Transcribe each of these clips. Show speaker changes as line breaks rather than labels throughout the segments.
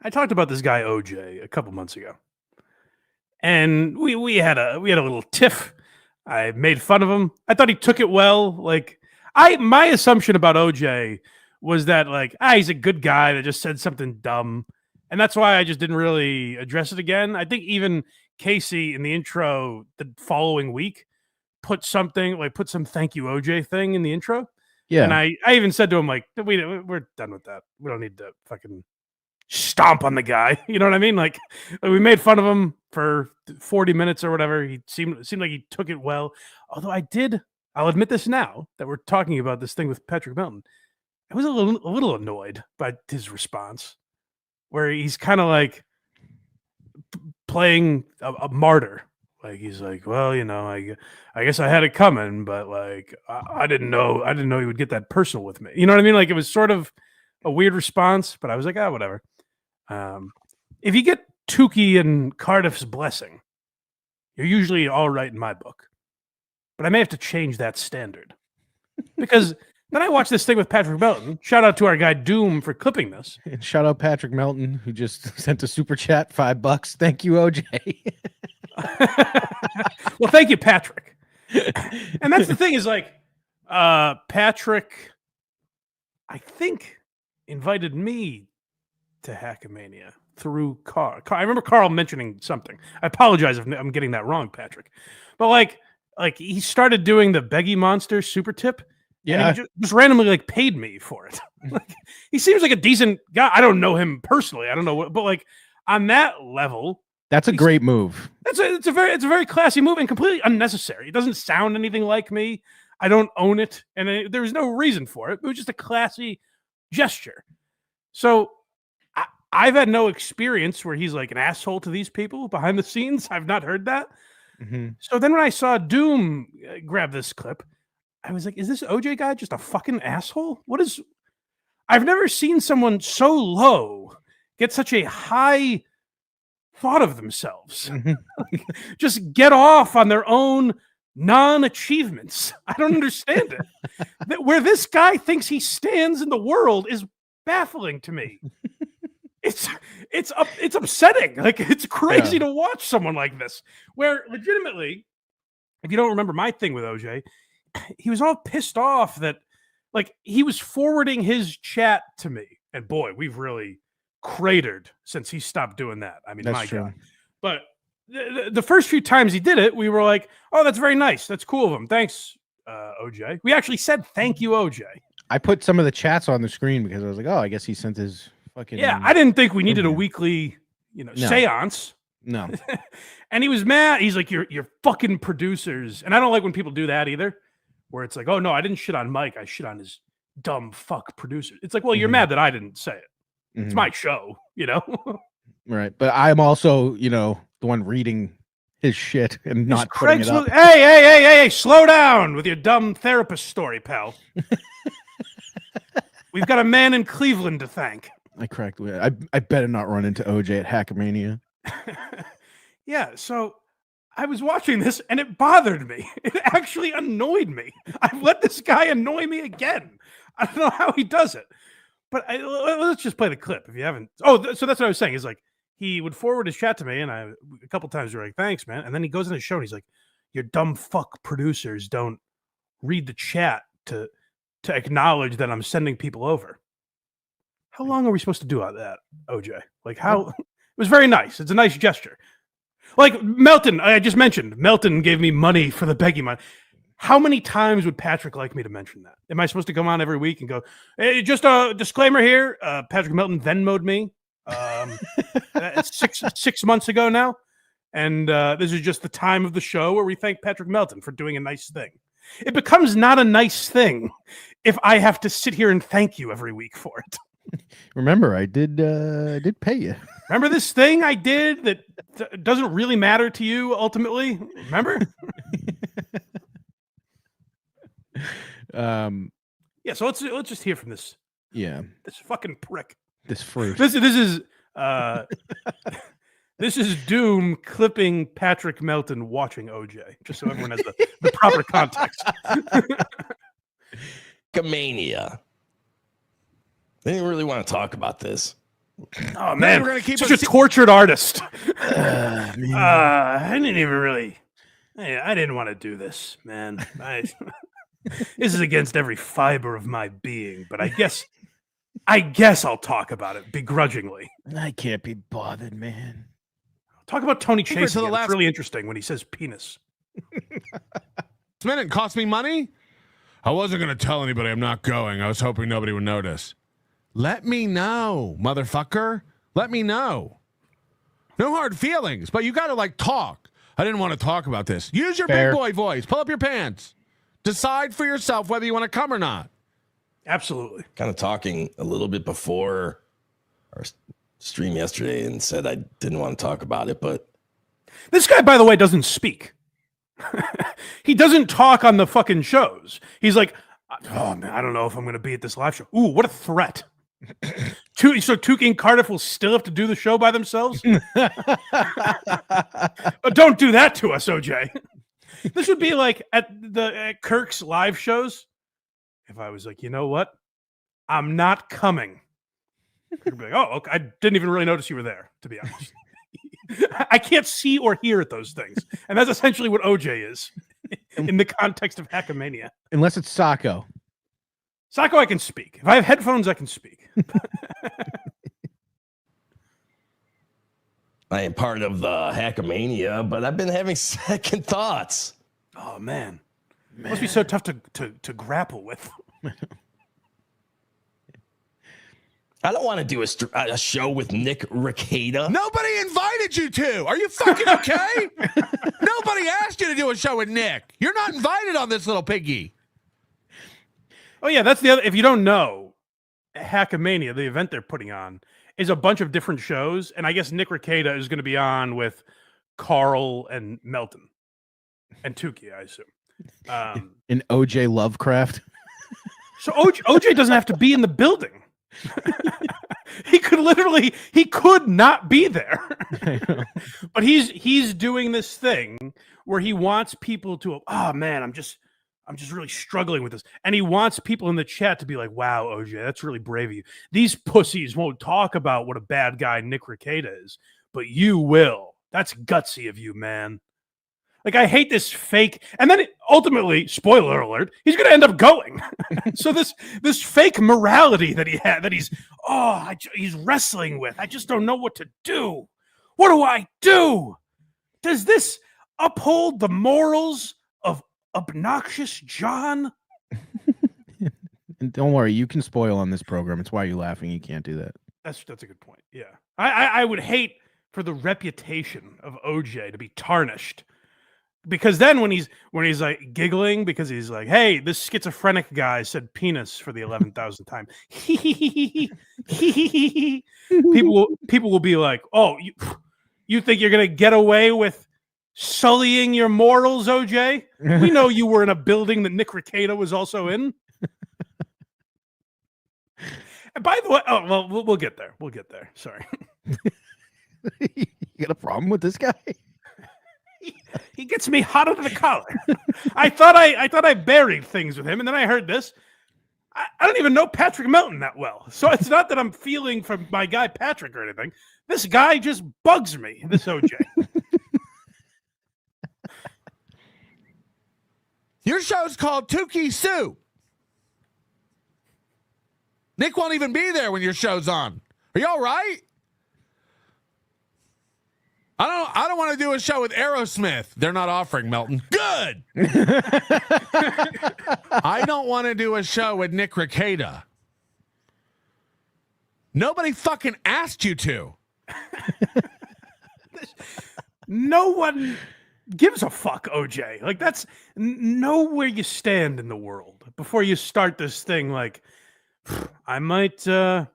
I talked about this guy OJ a couple months ago, and we had a little tiff. I made fun of him. I thought he took it well. Like my assumption about OJ was that he's a good guy that just said something dumb, and that's why I just didn't really address it again. I think even Casey in the intro the following week put some thank you OJ thing in the intro.
Yeah.
And I even said to him, like, we're done with that. We don't need to fucking stomp on the guy. You know what I mean? Like we made fun of him for 40 minutes or whatever. He seemed like he took it well. Although I'll admit this now that we're talking about this thing with Patrick Melton. I was a little annoyed by his response, where he's kind of like playing a martyr. Like he's like, well, I guess I had it coming, but like I didn't know he would get that personal with me. You know what I mean? Like it was sort of a weird response, but I was like, whatever. If you get Tukey and Cardiff's blessing, you're usually all right in my book. But I may have to change that standard, because then I watched this thing with Patrick Melton. Shout out to our guy Doom for clipping this.
And shout out Patrick Melton, who just sent a super chat, $5. Thank you, OJ.
Well, thank you, Patrick. And that's the thing is Patrick, I think, invited me to Hackamania through Carl. I remember Carl mentioning something. I apologize if I'm getting that wrong, Patrick. But like he started doing the Beggy Monster super tip. Yeah, and he just randomly paid me for it. He seems like a decent guy. I don't know him personally. I don't know what, but on that level,
that's a great move.
It's a very classy move and completely unnecessary. It doesn't sound anything like me. I don't own it, and there was no reason for it. It was just a classy gesture. So I've had no experience where he's like an asshole to these people behind the scenes. I've not heard that. Mm-hmm. So then when I saw Doom grab this clip, I was like, is this OJ guy just a fucking asshole? I've never seen someone so low get such a high thought of themselves. Mm-hmm. Just get off on their own non-achievements. I don't understand it. Where this guy thinks he stands in the world is baffling to me. It's upsetting. It's crazy to watch someone like this, where legitimately, if you don't remember my thing with OJ, he was all pissed off that he was forwarding his chat to me. And boy, we've really cratered since he stopped doing that. I mean, that's my true. God. But the first few times he did it, we were like, oh, that's very nice. That's cool of him. Thanks, OJ. We actually said, thank you, OJ.
I put some of the chats on the screen because I was like, oh, I guess he sent his fucking...
Yeah, I didn't think we needed a weekly, seance.
No.
And he was mad. He's like, you're fucking producers. And I don't like when people do that either, where it's like, oh, no, I didn't shit on Mike. I shit on his dumb fuck producer. It's like, well, you're mad that I didn't say it. It's my show,
Right. But I'm also, the one reading his shit and not putting it up.
Hey, slow down with your dumb therapist story, pal. We've got a man in Cleveland to thank.
I cracked. I better not run into OJ at Hackamania.
Yeah, so I was watching this and it bothered me. It actually annoyed me. I've let this guy annoy me again. I don't know how he does it. But let's just play the clip if you haven't. Oh, so that's what I was saying. Is he would forward his chat to me, and a couple times we were like, "Thanks, man." And then he goes in the show and he's like, "Your dumb fuck producers don't read the chat to acknowledge that I'm sending people over." How long are we supposed to do that, OJ? How? It was very nice. It's a nice gesture. Melton, I just mentioned. Melton gave me money for the Beggy money. How many times would Patrick like me to mention that? Am I supposed to come on every week and go, hey, just a disclaimer here. Patrick Melton Venmo'd me 6 months ago now. And this is just the time of the show where we thank Patrick Melton for doing a nice thing. It becomes not a nice thing if I have to sit here and thank you every week for it.
Remember, I did pay you.
Remember this thing I did that doesn't really matter to you ultimately? Remember? Yeah, so let's just hear from this.
Yeah,
this fucking prick.
This fruit.
This is Doom clipping Patrick Melton watching OJ, just so everyone has the proper context.
Hackamania. They didn't really want to talk about this.
Oh man,
we're gonna keep
such a tortured artist. I didn't even really. I didn't want to do this, man. This is against every fiber of my being, but I guess I'll talk about it begrudgingly.
I can't be bothered, man.
Talk about Tony Chase.
To the
It's really interesting when he says penis.
Minute cost me money. I wasn't going to tell anybody I'm not going. I was hoping nobody would notice. Let me know, motherfucker. Let me know. No hard feelings, but you got to like talk. I didn't want to talk about this. Use your big boy voice. Pull up your pants. Decide for yourself whether you want to come or not.
Absolutely.
Kind of talking a little bit before our stream yesterday and said I didn't want to talk about it, but
this guy, by the way, doesn't speak. He doesn't talk on the fucking shows. He's like, oh man, I don't know if I'm going to be at this live show. Ooh, what a threat. So Tukey and Cardiff will still have to do the show by themselves? But don't do that to us, OJ. This would be like at Kirk's live shows. If I was like, you know what? I'm not coming. You'd be like, oh, okay. I didn't even really notice you were there, to be honest. I can't see or hear at those things. And that's essentially what OJ is in the context of Hackamania.
Unless it's Sacco.
Sacco, I can speak. If I have headphones, I can speak.
I am part of the Hackamania, but I've been having second thoughts.
Oh, man. It must be so tough to grapple with.
I don't want to do a show with Nick Rekieta.
Nobody invited you to. Are you fucking okay? Nobody asked you to do a show with Nick. You're not invited on this little piggy.
Oh, yeah, that's the other. If you don't know, Hackamania, the event they're putting on, is a bunch of different shows. And I guess Nick Rekieta is going to be on with Carl and Melton and Tukey, I assume.
In OJ Lovecraft.
So OJ doesn't have to be in the building. He could not be there. But he's doing this thing where he wants people to, oh man, I'm just really struggling with this. And he wants people in the chat to be like, wow, OJ, that's really brave of you. These pussies won't talk about what a bad guy Nick Rekieta is, but you will. That's gutsy of you, man. Like, I hate this fake. And then ultimately, spoiler alert, he's going to end up going. So this fake morality that he had, that he's wrestling with. I just don't know what to do. What do I do? Does this uphold the morals of Obnoxious John?
And don't worry, you can spoil on this program. It's why you're laughing. You can't do that.
That's a good point. Yeah. I would hate for the reputation of OJ to be tarnished. Because then when he's like giggling because he's like, hey, this schizophrenic guy said penis for the 11,000th time. People will be like, oh, you think you're gonna get away with sullying your morals, OJ? We know you were in a building that Nick Rekieta was also in. And by the way, oh well, we'll get there. We'll get there. Sorry.
You got a problem with this guy?
He gets me hot under the collar. I thought I buried things with him, and then I heard this. I don't even know Patrick Melton that well, so it's not that I'm feeling for my guy Patrick or anything. This guy just bugs me. This OJ.
Your show's called Tukey Sue. Nick won't even be there when your show's on. Are you all right? I don't want to do a show with Aerosmith. They're not offering, Melton. Good. I don't want to do a show with Nick Rekieta. Nobody fucking asked you to.
No one gives a fuck, OJ. Like, that's know where you stand in the world before you start this thing. Like, I might bail.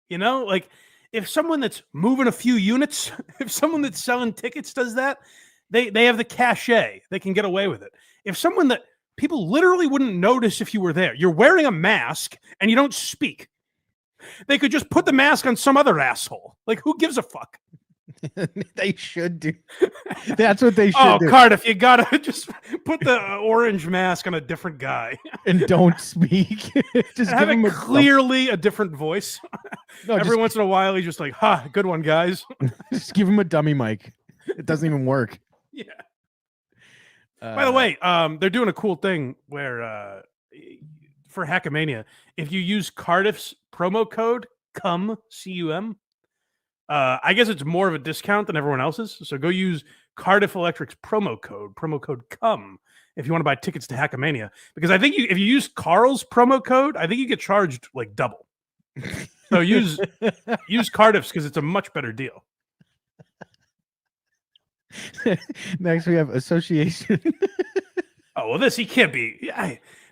You know, like, if someone that's moving a few units, if someone that's selling tickets does that, they have the cachet. They can get away with it. If someone that people literally wouldn't notice if you were there, you're wearing a mask and you don't speak. They could just put the mask on some other asshole. Like, who gives a fuck?
They should do. That's what they should
Oh,
do.
Cardiff, you gotta just put the orange mask on a different guy.
And don't speak. Just
Have
give him
it clearly a different voice.
No,
Every once in a while, he's just like, "Ha, good one, guys."
just give him a dummy mic. It doesn't even work.
Yeah. By the way, they're doing a cool thing where for Hackamania, if you use Cardiff's promo code CUM, CUM, I guess it's more of a discount than everyone else's. So go use Cardiff Electric's promo code CUM, if you want to buy tickets to Hackamania. Because I think if you use Carl's promo code, I think you get charged like double. So use Cardiff's because it's a much better deal.
Next, we have association.
Oh, well, he can't be.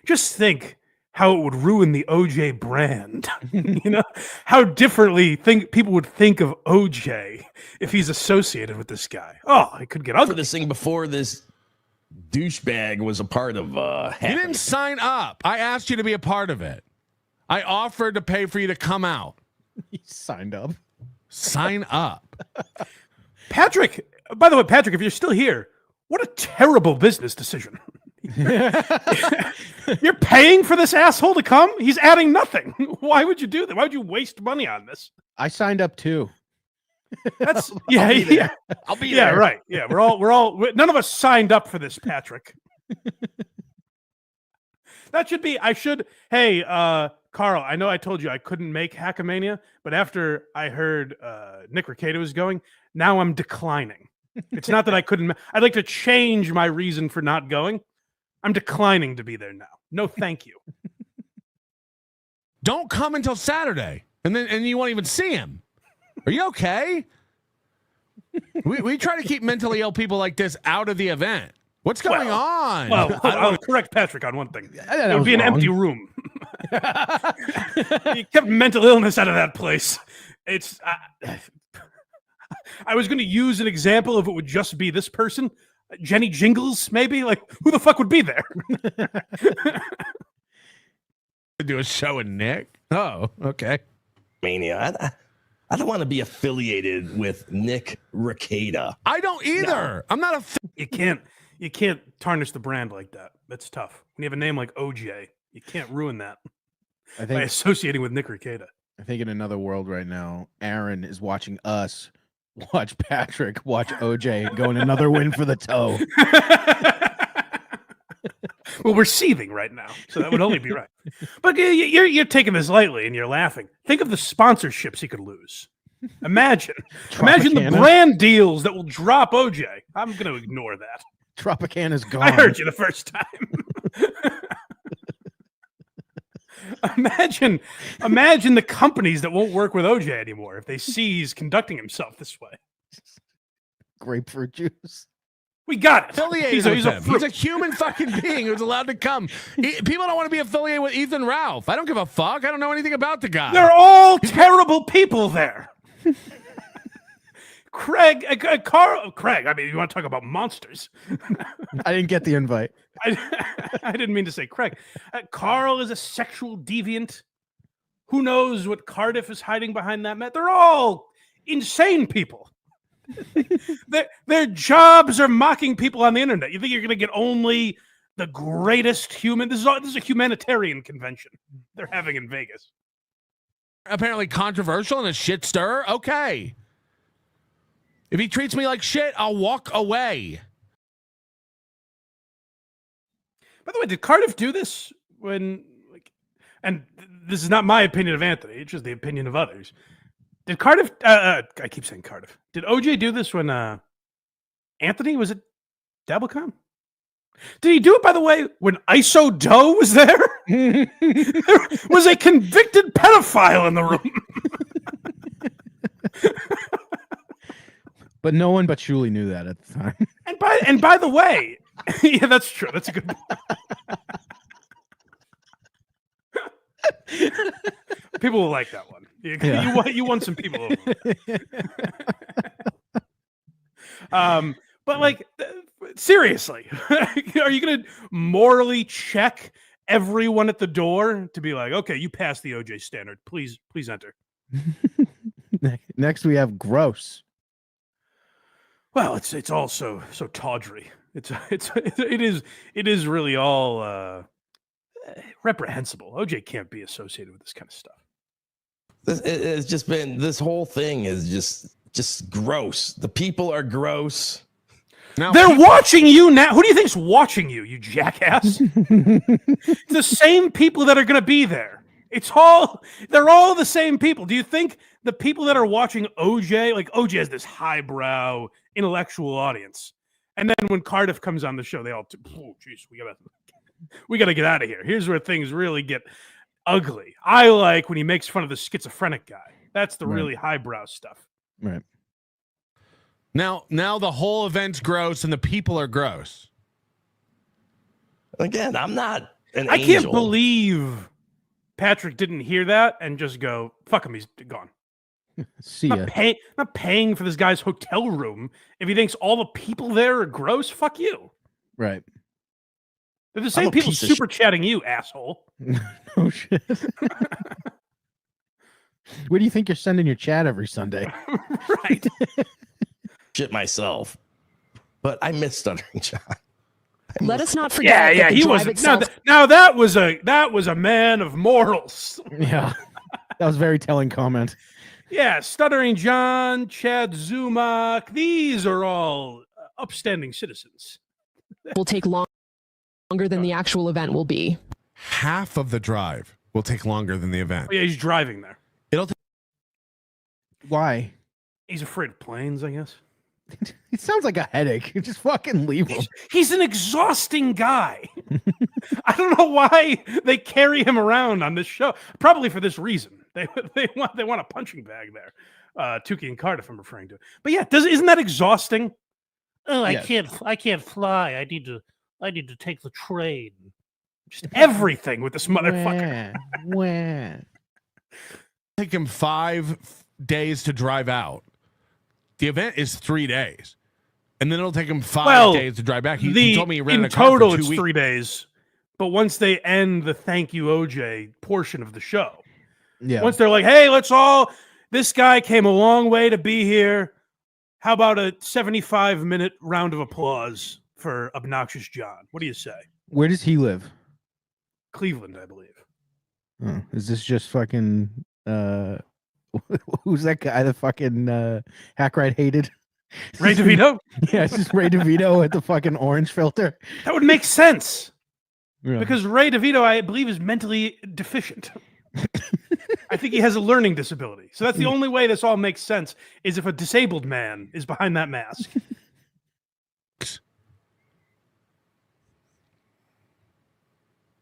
Just think how it would ruin the OJ brand. You know, how differently people would think of OJ if he's associated with this guy. Oh, it could get
For
ugly.
this thing before this douchebag was a part of
You didn't sign up. I asked you to be a part of it. I offered to pay for you to come out.
He signed up.
Sign up.
Patrick, by the way, Patrick, if you're still here, what a terrible business decision. You're paying for this asshole to come? He's adding nothing. Why would you do that? Why would you waste money on this?
I signed up too.
That's yeah.
I'll be
Yeah,
there.
right. Yeah, we're all none of us signed up for this, Patrick. That should be hey, Carl, I know I told you I couldn't make Hackamania, but after I heard Nick Rekieta was going, now I'm declining. It's not that I couldn't. I'd like to change my reason for not going. I'm declining to be there now. No, thank you.
Don't come until Saturday, and you won't even see him. Are you okay? We try to keep mentally ill people like this out of the event. What's going on?
Well, I'll correct Patrick on one thing. It would be an empty room. You kept mental illness out of that place. It's. I was going to use an example if it would just be this person, Jenny Jingles, maybe. Like, who the fuck would be there?
Do a show with Nick. Oh, okay.
Mania. I don't want to be affiliated with Nick Rekieta.
I don't either. No. I'm not
You can't tarnish the brand like that. That's tough. When you have a name like OJ, you can't ruin that by associating with Nick Rekieta.
I think in another world right now, Aaron is watching us watch Patrick watch OJ and go in another win for the toe.
Well, we're seething right now, so that would only be right. But you're taking this lightly and you're laughing. Think of the sponsorships he could lose. Imagine the brand deals that will drop OJ. I'm going to ignore that.
Tropicana's gone.
I heard you the first time. Imagine the companies that won't work with OJ anymore if they see he's conducting himself this way.
Grapefruit juice.
We got it.
Affiliated
he's
a human fucking being who's allowed to come. People don't want to be affiliated with Ethan Ralph. I don't give a fuck. I don't know anything about the guy.
They're all terrible people there. Craig, Carl, Craig. I mean, you want to talk about monsters?
I didn't get the invite.
I didn't mean to say Craig. Carl is a sexual deviant. Who knows what Cardiff is hiding behind that mat? They're all insane people. Their jobs are mocking people on the internet. You think you're going to get only the greatest human? This is a humanitarian convention they're having in Vegas.
Apparently controversial and a shit stir. Okay. If he treats me like shit, I'll walk away.
By the way, did Cardiff do this when, and this is not my opinion of Anthony, it's just the opinion of others. Did Cardiff, I keep saying Cardiff. Did OJ do this when Anthony was at Dabblecon? Did he do it, by the way, when ISO Doe was there? There was a convicted pedophile in the room.
But no one but Shuli knew that at the time.
And by the way, yeah, that's true. That's a good point. People will like that one. You won some people over. But like, seriously, are you going to morally check everyone at the door to be like, okay, you passed the OJ standard. Please enter.
Next, we have gross.
Well, it's also so tawdry. It is really all reprehensible. OJ can't be associated with this kind of stuff.
It's just been, this whole thing is just gross. The people are gross.
Now,
They're watching you now. Who do you think's watching you, you jackass? The same people that are going to be there. They're all the same people. Do you think the people that are watching OJ, like OJ has this highbrow intellectual audience, and then when Cardiff comes on the show, they all, oh, geez, we gotta get out of here. Here's where things really get ugly. I like when he makes fun of the schizophrenic guy. That's the really highbrow stuff.
Right.
Now the whole event's gross and the people are gross.
Again, I'm not an
I
angel.
can't believe Patrick didn't hear that and just go, fuck him, he's gone.
See ya.
Not paying for this guy's hotel room if he thinks all the people there are gross. Fuck you.
Right.
They're the same people super chatting you, asshole.
Oh shit. Where do you think you're sending your chat every Sunday?
Right.
Shit myself, but I miss Stuttering John.
Let us not forget.
Yeah, he was. Now that was a man of morals.
Yeah, that was a very telling comment.
Yeah, Stuttering John, Chad Zumock, these are all upstanding citizens.
Will take longer than the actual event will be.
Half of the drive will take longer than the event.
Oh, yeah, he's driving there.
It'll take.
Why?
He's afraid of planes, I guess.
It sounds like a headache. Just fucking leave him.
He's an exhausting guy. I don't know why they carry him around on this show. Probably for this reason. They want a punching bag there. Tukey and Cardiff, I'm referring to. But yeah, isn't that exhausting? Oh, I can't fly. I need to take the train. Just everything with this motherfucker.
Wah.
Take him 5 days to drive out. The event is 3 days, and then it'll take him 5 days to drive back. He told me he rented a car
total
for 2
it's
weeks.
3 days. But once they end the thank you OJ portion of the show, once they're like, hey, this guy came a long way to be here. How about a 75-minute round of applause for Obnoxious John? What do you say?
Where does he live?
Cleveland, I believe.
Oh, is this just fucking who's that guy that fucking HACKRIDE hated?
Ray DeVito?
Yeah, it's just Ray DeVito with the fucking orange filter.
That would make sense.
Yeah.
Because Ray DeVito, I believe, is mentally deficient. I think he has a learning disability. So that's the only way this all makes sense, is if a disabled man is behind that mask.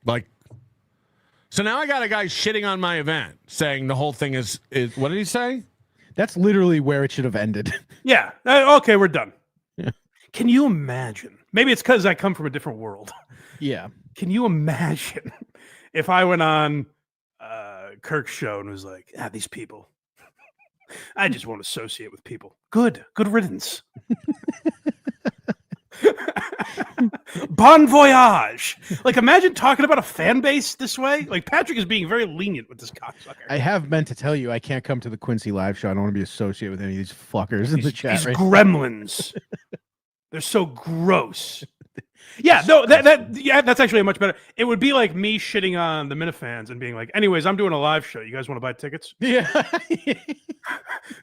Like, so now I got a guy shitting on my event, saying the whole thing is what did he say?
That's literally where it should have ended.
Yeah. Okay, we're done.
Yeah.
Can you imagine? Maybe it's because I come from a different world.
Yeah.
Can you imagine if I went on Kirk's show and was like, these people, I just won't associate with people. Good riddance. Bon voyage. Like, imagine talking about a fan base this way. Like, Patrick is being very lenient with this cocksucker.
I have meant to tell you I can't come to the Quincy live show. I don't want to be associated with any of these fuckers in the chat.
These
Right?
gremlins. They're so gross. Yeah, no, that's actually much better. It would be like me shitting on the Minifans and being like, anyways, I'm doing a live show. You guys want to buy tickets?
Yeah.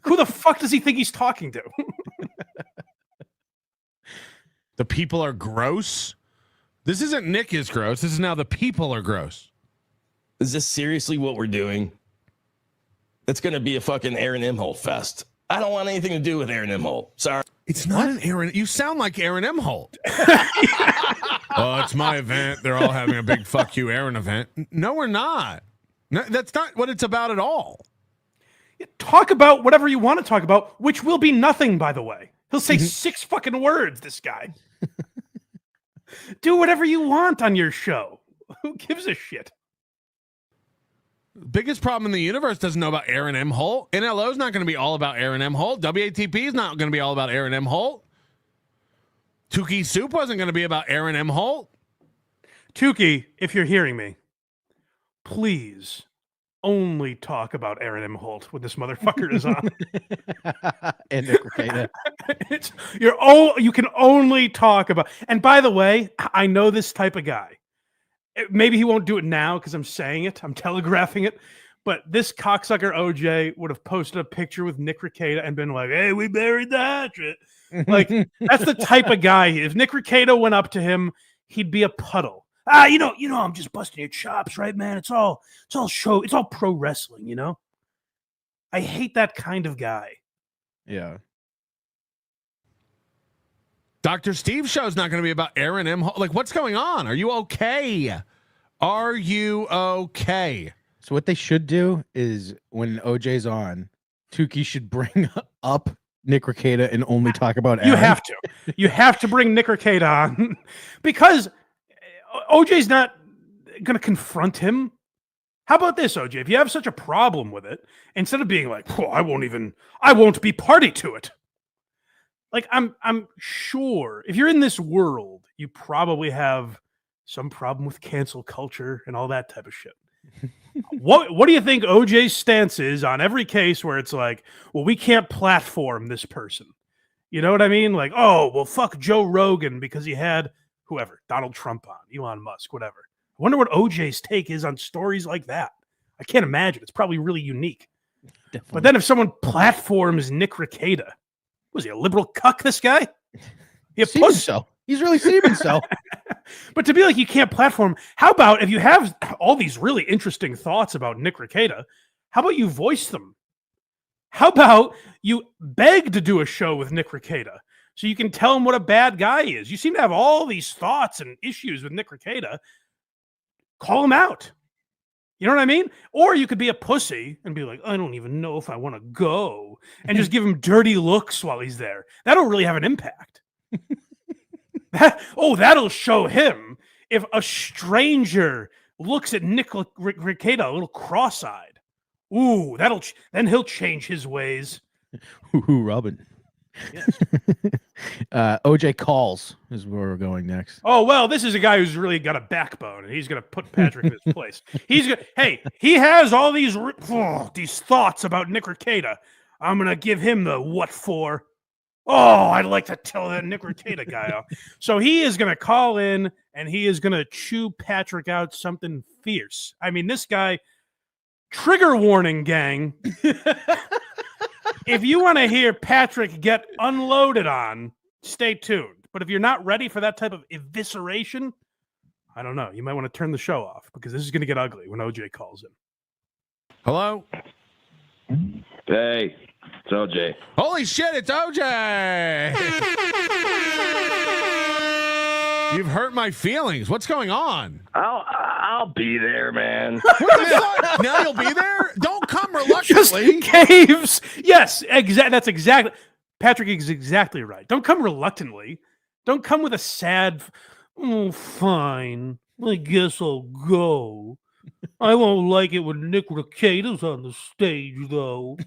Who the fuck does he think he's talking to?
The people are gross. This isn't Nick is gross. This is now the people are gross.
Is this seriously what we're doing? It's going to be a fucking Aaron Imholt fest. I don't want anything to do with Aaron Imholt. Sorry.
It's not an Aaron. You sound like Aaron Imholt. Oh, it's my event. They're all having a big fuck you Aaron event. No, we're not. No, that's not what it's about at all.
Talk about whatever you want to talk about, which will be nothing, by the way. He'll say 6 fucking words, this guy. Do whatever you want on your show. Who gives a shit?
Biggest problem in the universe doesn't know about Aaron M. Holt. NLO is not going to be all about Aaron M. Holt. WATP is not going to be all about Aaron M. Holt. Tukey Soup wasn't going to be about Aaron M. Holt.
Tukey, if you're hearing me, please only talk about Aaron Imholt when this motherfucker is on.
And Nick Rekieta.
You can only talk about. And by the way, I know this type of guy. Maybe he won't do it now because I'm saying it. I'm telegraphing it. But this cocksucker OJ would have posted a picture with Nick Rekieta and been like, "Hey, we buried the hatchet." Like, that's the type of guy. If Nick Rekieta went up to him, he'd be a puddle. You know, I'm just busting your chops, right, man? It's all show. It's all pro wrestling, you know? I hate that kind of guy.
Yeah.
Dr. Steve's show is not going to be about Aaron M. Like, what's going on? Are you okay? Are you okay?
So what they should do is when OJ's on, Tukey should bring up Nick Rekieta and only talk about Aaron.
You have to. You have to bring Nick Rekieta on because OJ's not going to confront him. How about this, OJ? If you have such a problem with it, instead of being like, I won't be party to it. Like, I'm sure if you're in this world, you probably have some problem with cancel culture and all that type of shit. What do you think OJ's stance is on every case where it's like, well, we can't platform this person? You know what I mean? Like, oh, well, fuck Joe Rogan because he had whoever, Donald Trump on, Elon Musk, whatever. I wonder what OJ's take is on stories like that. I can't imagine. It's probably really unique.
Definitely.
But then if someone platforms Nick Rekieta, was he a liberal cuck, this guy? He a puss?
So. He's really seeming so.
But to be like, you can't platform. How about if you have all these really interesting thoughts about Nick Rekieta, how about you voice them? How about you beg to do a show with Nick Rekieta so you can tell him what a bad guy he is? You seem to have all these thoughts and issues with Nick Rekieta. Call him out. You know what I mean? Or you could be a pussy and be like, I don't even know if I want to go, and just give him dirty looks while he's there. That'll really have an impact. That'll show him if a stranger looks at Nick Rekieta a little cross-eyed. Ooh, then he'll change his ways.
Ooh, Robin.
Yes.
OJ calls is where we're going next.
Oh, well, this is a guy who's really got a backbone, and he's going to put Patrick in his place. He has all these thoughts about Nick Rekieta. I'm going to give him the what for. Oh, I'd like to tell that Nick Rekieta guy off. So he is going to call in, and he is going to chew Patrick out something fierce. I mean, this guy, trigger warning, gang. If you want to hear Patrick get unloaded on, stay tuned. But if you're not ready for that type of evisceration, I don't know. You might want to turn the show off because this is going to get ugly when OJ calls in.
Hello?
Hey, it's OJ.
Holy shit, it's OJ! You've hurt my feelings. What's going on?
I'll be there, man.
What the fuck? Now you'll be there? Don't come
Just
reluctantly.
caves. Yes, that's exactly. Patrick is exactly right. Don't come reluctantly. Don't come with a sad, fine. I guess I'll go. I won't like it when Nick Rekieta's on the stage, though.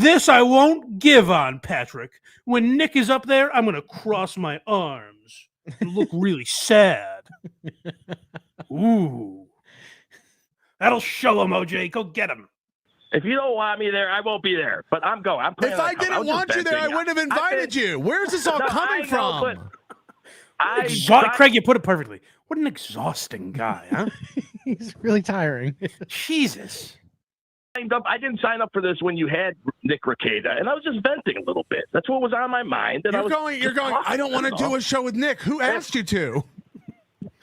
This I won't give on, Patrick. When Nick is up there, I'm going to cross my arms and look really sad. Ooh. That'll show him, OJ. Go get him.
If you don't want me there, I won't be there. But I'm going.
If I didn't want you there, I wouldn't have invited you. Where's this all coming from?
Craig, you put it perfectly. What an exhausting guy, huh?
He's really tiring.
Jesus.
I didn't sign up for this when you had Nick Rekieta, and I was just venting a little bit. That's what was on my mind. And
You're going, I don't want to do a show with Nick. Who asked you to?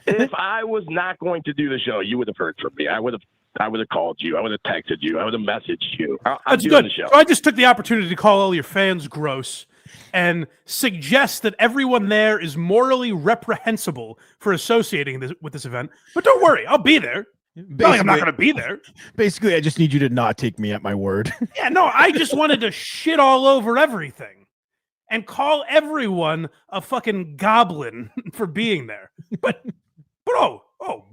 If I was not going to do the show, you would have heard from me. I would have called you. I would have texted you. I would have messaged you. I'm doing the show.
So I just took the opportunity to call all your fans gross and suggest that everyone there is morally reprehensible for associating with this event. But don't worry, I'll be there. I'm not going to be there.
Basically, I just need you to not take me at my word.
Yeah, no, I just wanted to shit all over everything and call everyone a fucking goblin for being there. But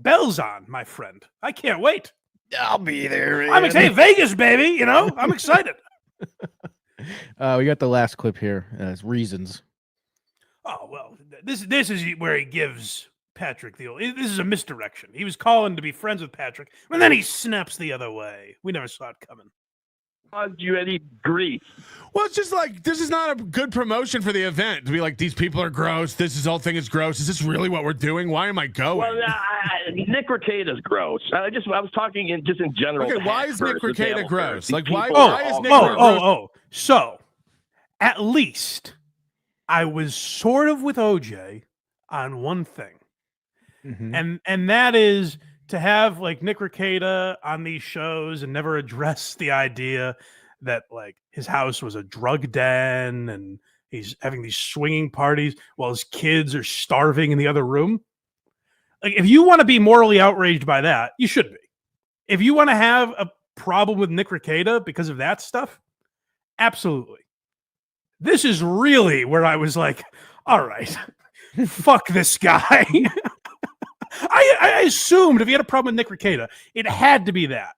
bell's on, my friend. I can't wait.
I'll be there. Man.
I'm excited. Vegas, baby. You know, I'm excited.
We got the last clip here. It's reasons.
Oh, well, this is where he gives Patrick this is a misdirection. He was calling to be friends with Patrick, and then he snaps the other way. We never saw it coming.
Caused you any grief?
Well, it's just like, this is not a good promotion for the event to be like, these people are gross. This whole thing is gross. Is this really what we're doing? Why am I going?
Well, Nick Rekieta's gross. I was talking in general.
Okay, why is Nick Rekieta gross? Like, why is Nick
gross? So, at least I was sort of with OJ on one thing.
Mm-hmm.
And that is to have like Nick Rekieta on these shows and never address the idea that like his house was a drug den and he's having these swinging parties while his kids are starving in the other room. Like, if you want to be morally outraged by that, you should be. If you want to have a problem with Nick Rekieta because of that stuff, absolutely. This is really where I was like, all right, fuck this guy. I assumed if he had a problem with Nick Rekieta, it had to be that.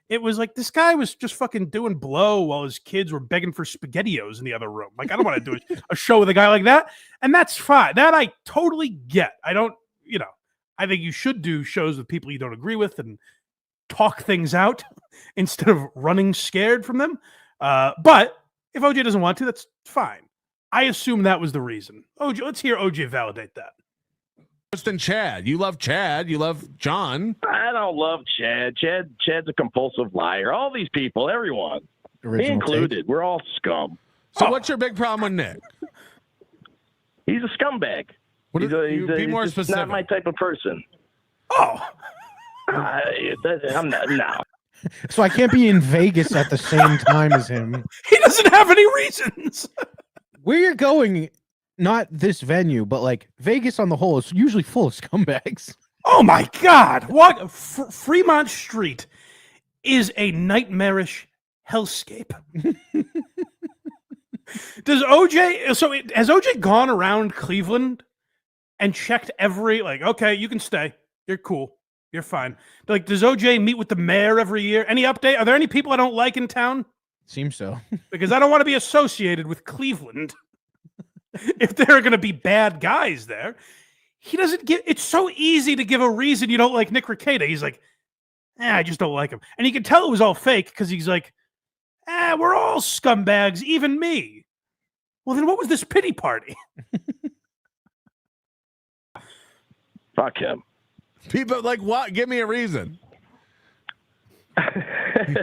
It was like, this guy was just fucking doing blow while his kids were begging for SpaghettiOs in the other room. Like, I don't want to do a show with a guy like that. And that's fine. That I totally get. I don't, I think you should do shows with people you don't agree with and talk things out instead of running scared from them. But if OJ doesn't want to, that's fine. I assume that was the reason. OJ, let's hear OJ validate that.
Than Chad. You love Chad. You love John.
I don't love Chad. Chad's a compulsive liar. All these people, everyone, me included, we're all scum.
So what's your big problem with Nick?
He's a scumbag.
Be more specific.
Not my type of person.
Oh,
I'm not. No.
So I can't be in Vegas at the same time as him.
He doesn't have any reasons.
Where you're going, not this venue, but like Vegas on the whole is usually full of scumbags.
Oh my God. Fremont Street is a nightmarish hellscape. Has OJ gone around Cleveland and checked every, like, okay, you can stay. You're cool. You're fine. Like, does OJ meet with the mayor every year? Any update? Are there any people I don't like in town?
Seems so.
Because I don't want to be associated with Cleveland. If there are going to be bad guys there, he doesn't give. It's so easy to give a reason you don't like Nick Rekieta. He's like, I just don't like him. And you can tell it was all fake because he's like, we're all scumbags, even me. Well, then what was this pity party?
Fuck him.
People like what? Give me a reason.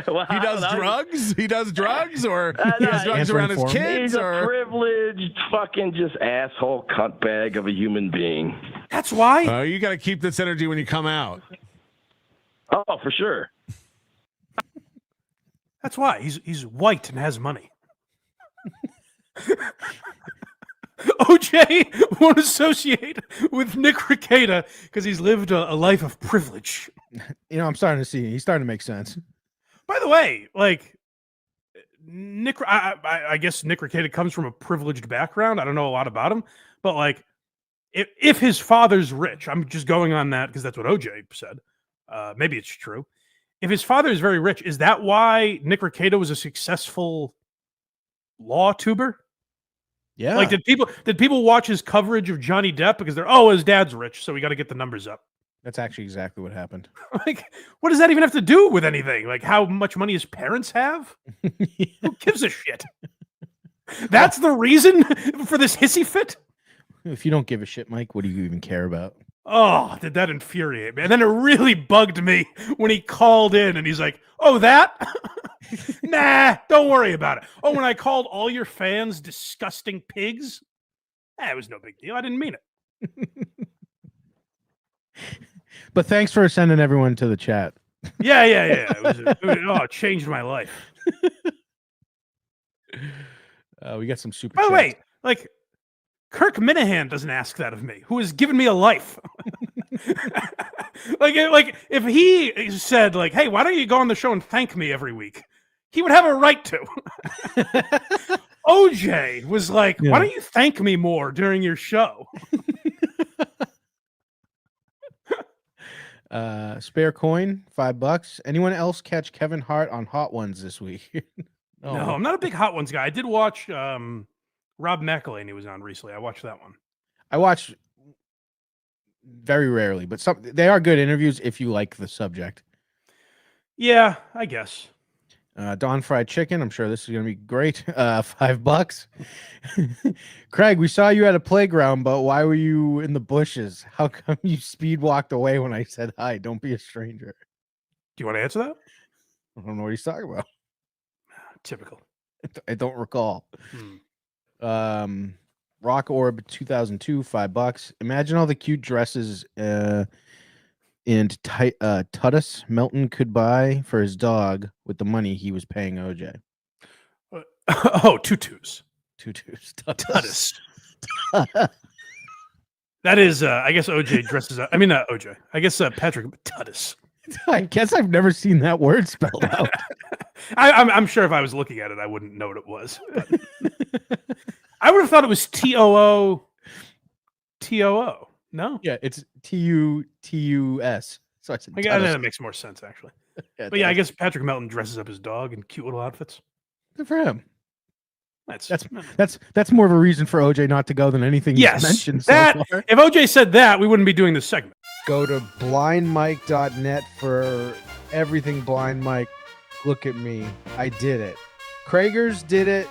Well,
he does drugs? He does drugs, or he has drugs around his kids?
He's a privileged fucking just asshole cuntbag of a human being.
That's why.
You got to keep this energy when you come out.
Oh, for sure.
That's why he's white and has money. OJ won't associate with Nick Rekieta because he's lived a life of privilege.
I'm starting to see. He's starting to make sense.
By the way, like Nick, I guess Nick Rekieta comes from a privileged background. I don't know a lot about him, but like, if his father's rich, I'm just going on that because that's what OJ said. Maybe it's true. If his father is very rich, is that why Nick Rekieta was a successful law tuber?
Yeah.
Like, did people watch his coverage of Johnny Depp because his dad's rich, so we got to get the numbers up?
That's actually exactly what happened.
Like, what does that even have to do with anything? Like, how much money his parents have? Yeah. Who gives a shit? That's the reason for this hissy fit?
If you don't give a shit, Mike, what do you even care about?
Oh, did that infuriate me? And then it really bugged me when he called in and he's like, oh, that? Nah, don't worry about it. Oh, when I called all your fans disgusting pigs? It was no big deal. I didn't mean it.
But thanks for sending everyone to the chat.
Yeah. It changed my life.
We got some super.
By the way, like, Kirk Minahan doesn't ask that of me, who has given me a life. like if he said, like, hey, why don't you go on the show and thank me every week? He would have a right to. OJ was like, why don't you thank me more during your show?
Spare coin, $5. Anyone else catch Kevin Hart on Hot Ones this week?
No, I'm not a big Hot Ones guy. I did watch Rob McElhaney was on recently. I watched that one.
I watched very rarely, but they are good interviews if you like the subject.
Yeah, I guess.
Dawn Fried Chicken. I'm sure this is going to be great. $5. Craig, we saw you at a playground, but why were you in the bushes? How come you speed walked away when I said hi? Don't be a stranger.
Do you want to answer that?
I don't know what he's talking about.
Typical.
I don't recall.
Hmm.
Rock Orb 2002, $5. Imagine all the cute dresses and Tutus Melton could buy for his dog with the money he was paying OJ.
Oh, tutus.
Tutus.
Tutus. That is, I guess OJ dresses up. I mean, not OJ. I guess Patrick Tutus.
I guess I've never seen that word spelled out.
I'm sure if I was looking at it, I wouldn't know what it was. I would have thought it was TOO. No?
Yeah, it's TUS. So I said
I guess that makes more sense, actually.
Yeah,
But yeah, I guess Patrick Melton dresses up his dog in cute little outfits.
good for him.
That's
more of a reason for OJ not to go than anything
yes.
he's mentioned so
That
far.
if OJ said that, we wouldn't be doing this segment.
Go to blindmike.net for everything Blind Mike. Look at me. I did it. Kragers did it.